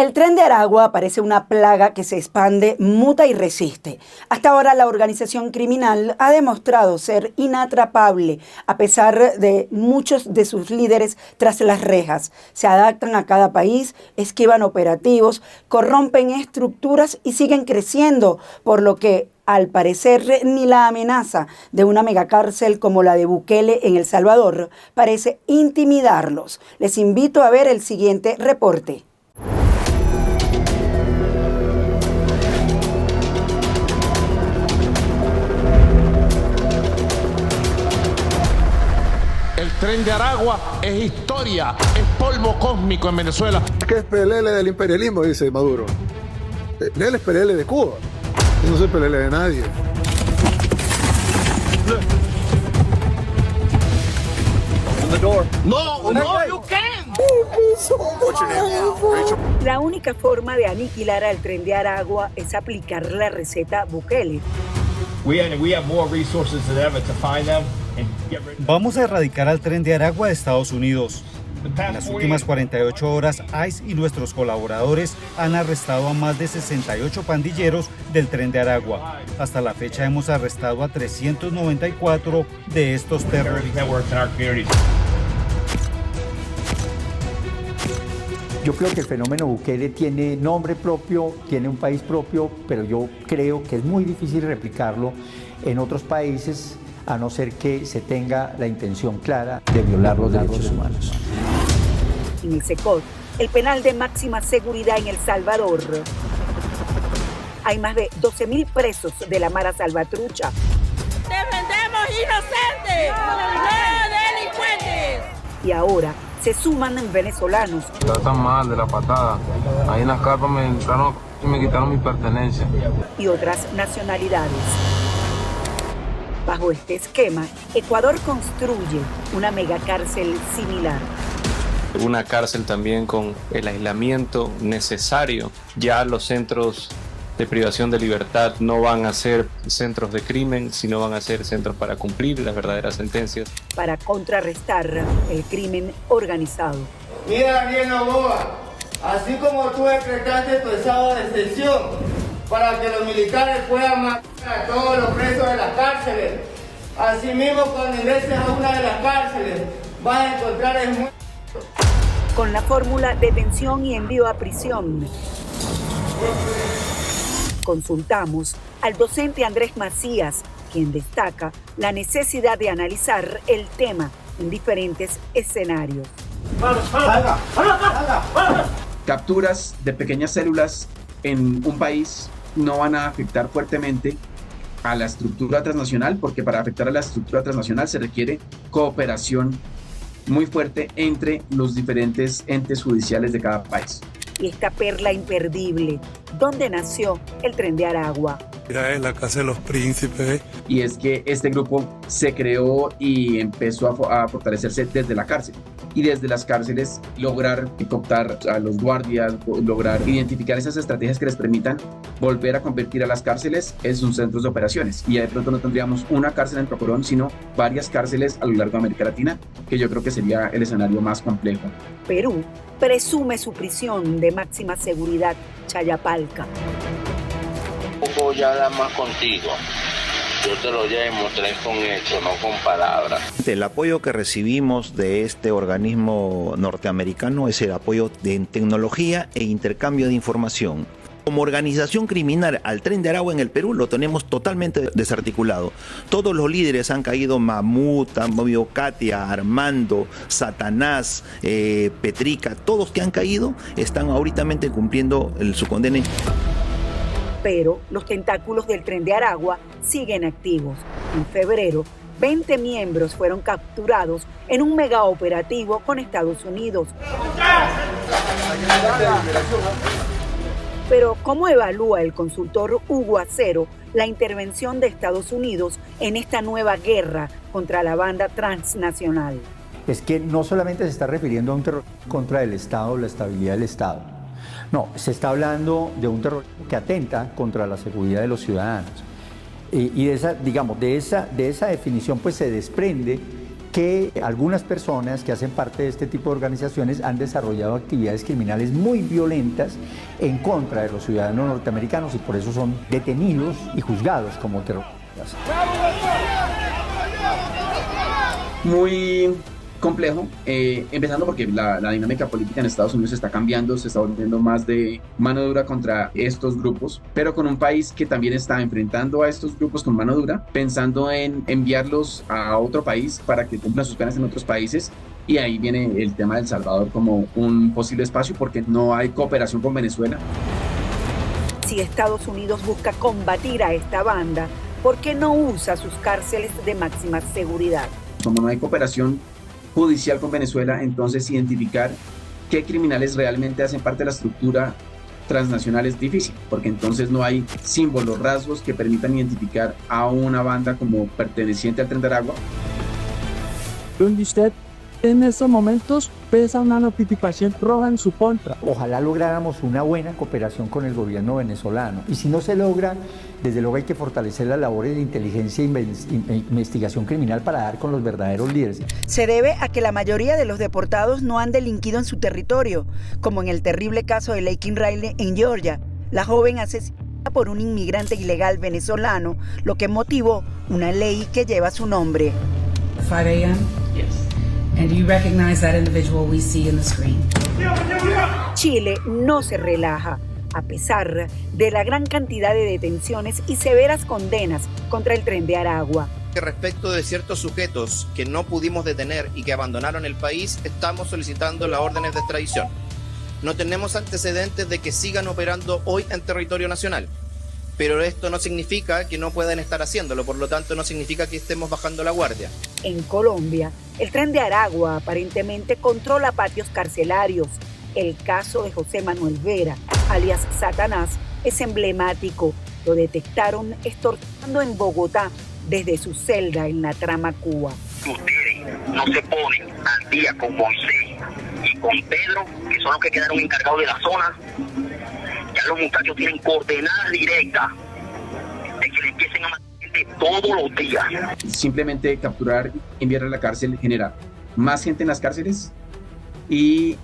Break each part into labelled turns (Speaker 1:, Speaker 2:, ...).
Speaker 1: El tren de Aragua parece una plaga que se expande, muta y resiste. Hasta ahora la organización criminal ha demostrado ser inatrapable, a pesar de muchos de sus líderes tras las rejas. Se adaptan a cada país, esquivan operativos, corrompen estructuras y siguen creciendo, por lo que al parecer ni la amenaza de una megacárcel como la de Bukele en El Salvador parece intimidarlos. Les invito a ver el siguiente reporte.
Speaker 2: El tren de Aragua es historia, es polvo cósmico en Venezuela.
Speaker 3: ¿Qué es PLL del imperialismo? Dice Maduro. Él es PLL de Cuba. Yo no soy PLL de nadie.
Speaker 2: No, you can't.
Speaker 1: La única forma de aniquilar al tren de Aragua es aplicar la receta Bukele.
Speaker 4: Vamos a erradicar al tren de Aragua de Estados Unidos. En las últimas 48 horas, ICE y nuestros colaboradores han arrestado a más de 68 pandilleros del tren de Aragua. Hasta la fecha hemos arrestado a 394 de estos terroristas.
Speaker 5: Yo creo que el fenómeno Bukele tiene nombre propio, tiene un país propio, pero yo creo que es muy difícil replicarlo en otros países, a no ser que se tenga la intención clara de violar los derechos humanos.
Speaker 1: En el SECOT, el penal de máxima seguridad en El Salvador, hay más de 12.000 presos de la Mara Salvatrucha.
Speaker 6: ¡Defendemos inocentes, no delincuentes!
Speaker 1: Y ahora se suman venezolanos.
Speaker 7: Tratan mal de la patada. Ahí en las carpas me entraron y me quitaron mis pertenencias.
Speaker 1: Y otras nacionalidades. Bajo este esquema, Ecuador construye una megacárcel similar.
Speaker 8: Una cárcel también con el aislamiento necesario. Ya los centros de privación de libertad no van a ser centros de crimen, sino van a ser centros para cumplir las verdaderas sentencias.
Speaker 1: Para contrarrestar el crimen organizado.
Speaker 9: Mira, Daniel Noboa, así como tú decretaste tu estado de excepción para que los militares puedan matar a todos los presos de las cárceles, asimismo cuando ingreses a una de las cárceles vas a encontrar el muerto.
Speaker 1: Con la fórmula detención y envío a prisión. Consultamos al docente Andrés Macías, quien destaca la necesidad de analizar el tema en diferentes escenarios.
Speaker 10: Capturas de pequeñas células en un país no van a afectar fuertemente a la estructura transnacional, porque para afectar a la estructura transnacional se requiere cooperación muy fuerte entre los diferentes entes judiciales de cada país.
Speaker 1: Y esta perla imperdible, ¿dónde nació el tren de Aragua?
Speaker 3: Mira, es la casa de los príncipes.
Speaker 10: Y es que este grupo se creó y empezó a fortalecerse desde la cárcel. Y desde las cárceles lograr cooptar a los guardias, lograr identificar esas estrategias que les permitan volver a convertir a las cárceles en sus centros de operaciones. Y de pronto no tendríamos una cárcel en Procorón, sino varias cárceles a lo largo de América Latina, que yo creo que sería el escenario más complejo.
Speaker 1: Perú presume su prisión de máxima seguridad, Chayapalca.
Speaker 11: Voy a hablar más contigo. Yo te lo ya demostré con hechos, no con palabras.
Speaker 12: El apoyo que recibimos de este organismo norteamericano es el apoyo de tecnología e intercambio de información. Como organización criminal al tren de Aragua en el Perú lo tenemos totalmente desarticulado. Todos los líderes han caído: Mamut, han movido Katia, Armando, Satanás, Petrica, todos que han caído están ahorita cumpliendo su condena.
Speaker 1: Pero los tentáculos del tren de Aragua siguen activos. En febrero, 20 miembros fueron capturados en un megaoperativo con Estados Unidos. Pero ¿cómo evalúa el consultor Hugo Acero la intervención de Estados Unidos en esta nueva guerra contra la banda transnacional?
Speaker 5: Es que no solamente se está refiriendo a un terror contra el Estado, la estabilidad del Estado. No, se está hablando de un terror que atenta contra la seguridad de los ciudadanos. Y de esa definición pues se desprende que algunas personas que hacen parte de este tipo de organizaciones han desarrollado actividades criminales muy violentas en contra de los ciudadanos norteamericanos y por eso son detenidos y juzgados como terroristas.
Speaker 10: Muy complejo, empezando porque la dinámica política en Estados Unidos está cambiando, se está volviendo más de mano dura contra estos grupos, pero con un país que también está enfrentando a estos grupos con mano dura, pensando en enviarlos a otro país para que cumplan sus penas en otros países. Y ahí viene el tema de El Salvador como un posible espacio porque no hay cooperación con Venezuela.
Speaker 1: Si Estados Unidos busca combatir a esta banda, ¿por qué no usa sus cárceles de máxima seguridad?
Speaker 10: Como no hay cooperación judicial con Venezuela, entonces identificar qué criminales realmente hacen parte de la estructura transnacional es difícil, porque entonces no hay símbolos, rasgos que permitan identificar a una banda como perteneciente al Tren de Aragua.
Speaker 13: Donde usted en estos momentos pesa una notificación roja en su contra.
Speaker 5: Ojalá lográramos una buena cooperación con el gobierno venezolano. Y si no se logra, desde luego hay que fortalecer las labores de inteligencia e investigación criminal para dar con los verdaderos líderes.
Speaker 1: Se debe a que la mayoría de los deportados no han delinquido en su territorio, como en el terrible caso de Laken Riley en Georgia, la joven asesinada por un inmigrante ilegal venezolano, lo que motivó una ley que lleva su nombre.
Speaker 14: 5 a.m. Yes. And do you recognize that individual we see in the screen?
Speaker 1: Chile no se relaja, a pesar de la gran cantidad de detenciones y severas condenas contra el Tren de Aragua.
Speaker 15: Respecto de ciertos sujetos que no pudimos detener y que abandonaron el país, estamos solicitando las órdenes de extradición. No tenemos antecedentes de que sigan operando hoy en territorio nacional, pero esto no significa que no puedan estar haciéndolo, por lo tanto no significa que estemos bajando la guardia.
Speaker 1: En Colombia, el Tren de Aragua aparentemente controla patios carcelarios. El caso de José Manuel Vera, alias Satanás, es emblemático. Lo detectaron extorsionando en Bogotá desde su celda en la trama Cuba.
Speaker 16: Ustedes no se ponen al día con Moisés y con Pedro, que son los que quedaron encargados de la zona. Ya los muchachos tienen coordenadas directas de que le empiecen a matar gente todos los días.
Speaker 10: Simplemente capturar, enviar a la cárcel, genera más gente en las cárceles y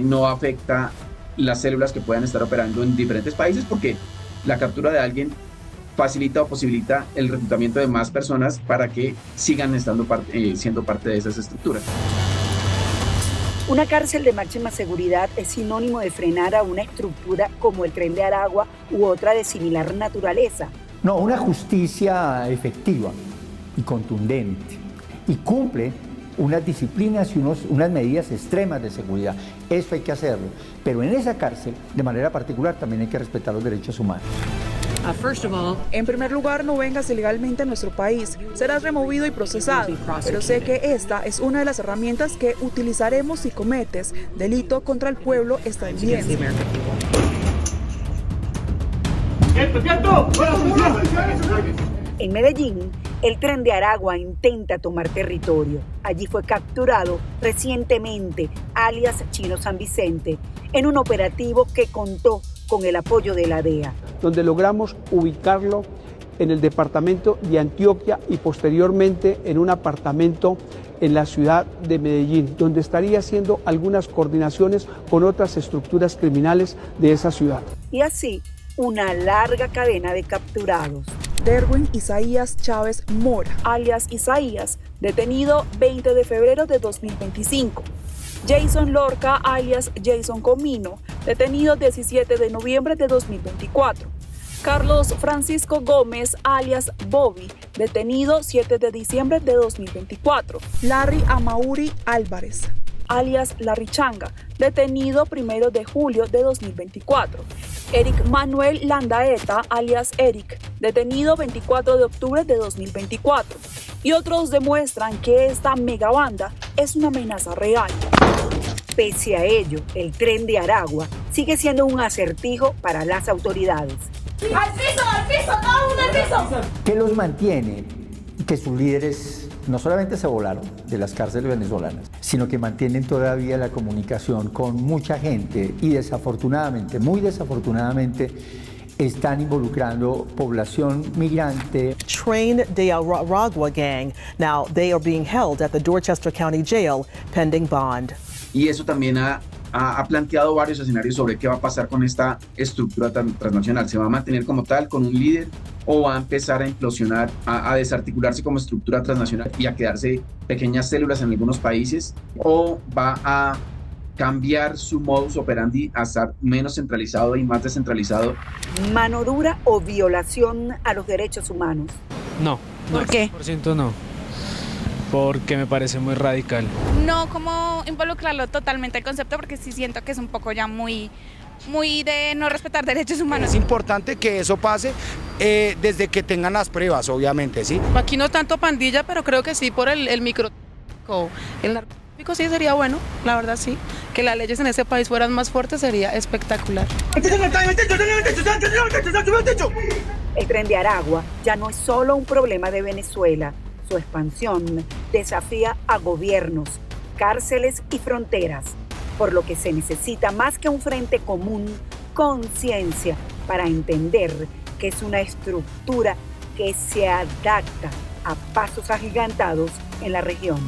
Speaker 10: no afecta las células que puedan estar operando en diferentes países, porque la captura de alguien facilita o posibilita el reclutamiento de más personas para que sigan estando siendo parte de esas estructuras.
Speaker 1: Una cárcel de máxima seguridad es sinónimo de frenar a una estructura como el Tren de Aragua u otra de similar naturaleza.
Speaker 5: No, una justicia efectiva y contundente y cumple unas disciplinas y unas medidas extremas de seguridad. Eso hay que hacerlo. Pero en esa cárcel, de manera particular, también hay que respetar los derechos humanos.
Speaker 17: En primer lugar, no vengas ilegalmente a nuestro país. Serás removido y procesado. Pero sé que esta es una de las herramientas que utilizaremos si cometes delito contra el pueblo estadounidense.
Speaker 1: En Medellín, el Tren de Aragua intenta tomar territorio. Allí fue capturado recientemente, alias Chino San Vicente, en un operativo que contó con el apoyo de la DEA.
Speaker 13: Donde logramos ubicarlo en el departamento de Antioquia y posteriormente en un apartamento en la ciudad de Medellín, donde estaría haciendo algunas coordinaciones con otras estructuras criminales de esa ciudad.
Speaker 1: Y así, una larga cadena de capturados.
Speaker 17: Derwin Isaías Chávez Mora, alias Isaías, detenido 20 de febrero de 2025. Jason Lorca, alias Jason Comino, detenido 17 de noviembre de 2024. Carlos Francisco Gómez, alias Bobby, detenido 7 de diciembre de 2024. Larry Amauri Álvarez, alias Larry Changa, detenido 1 de julio de 2024. Eric Manuel Landaeta, alias Eric, detenido 24 de octubre de 2024. Y otros demuestran que esta megabanda es una amenaza real. Pese a ello, el Tren de Aragua sigue siendo un acertijo para las autoridades.
Speaker 6: ¡Al piso, todo el mundo al piso!
Speaker 5: ¿Qué los mantiene? Que sus líderes no solamente se volaron de las cárceles venezolanas, sino que mantienen todavía la comunicación con mucha gente y desafortunadamente, muy desafortunadamente, están involucrando población migrante.
Speaker 18: Train de Aragua gang. Now they are being held at the Dorchester County Jail pending bond.
Speaker 10: Y eso también ha planteado varios escenarios sobre qué va a pasar con esta estructura transnacional. ¿Se va a mantener como tal, con un líder, o va a empezar a implosionar, a desarticularse como estructura transnacional y a quedarse pequeñas células en algunos países, o va a cambiar su modus operandi a estar menos centralizado y más descentralizado?
Speaker 1: ¿Mano dura o violación a los derechos humanos?
Speaker 19: No.
Speaker 1: ¿Por qué?
Speaker 19: 100% no. Porque me parece muy radical.
Speaker 20: No como involucrarlo totalmente al concepto, porque sí siento que es un poco ya muy de no respetar derechos humanos.
Speaker 21: Es importante que eso pase desde que tengan las pruebas, obviamente, ¿sí?
Speaker 22: Aquí no tanto pandilla, pero creo que sí por el micro... El narcotráfico sí sería bueno, la verdad sí. Que las leyes en ese país fueran más fuertes sería espectacular.
Speaker 1: El Tren de Aragua ya no es solo un problema de Venezuela. Su expansión desafía a gobiernos, cárceles y fronteras, por lo que se necesita más que un frente común, conciencia para entender que es una estructura que se adapta a pasos agigantados en la región.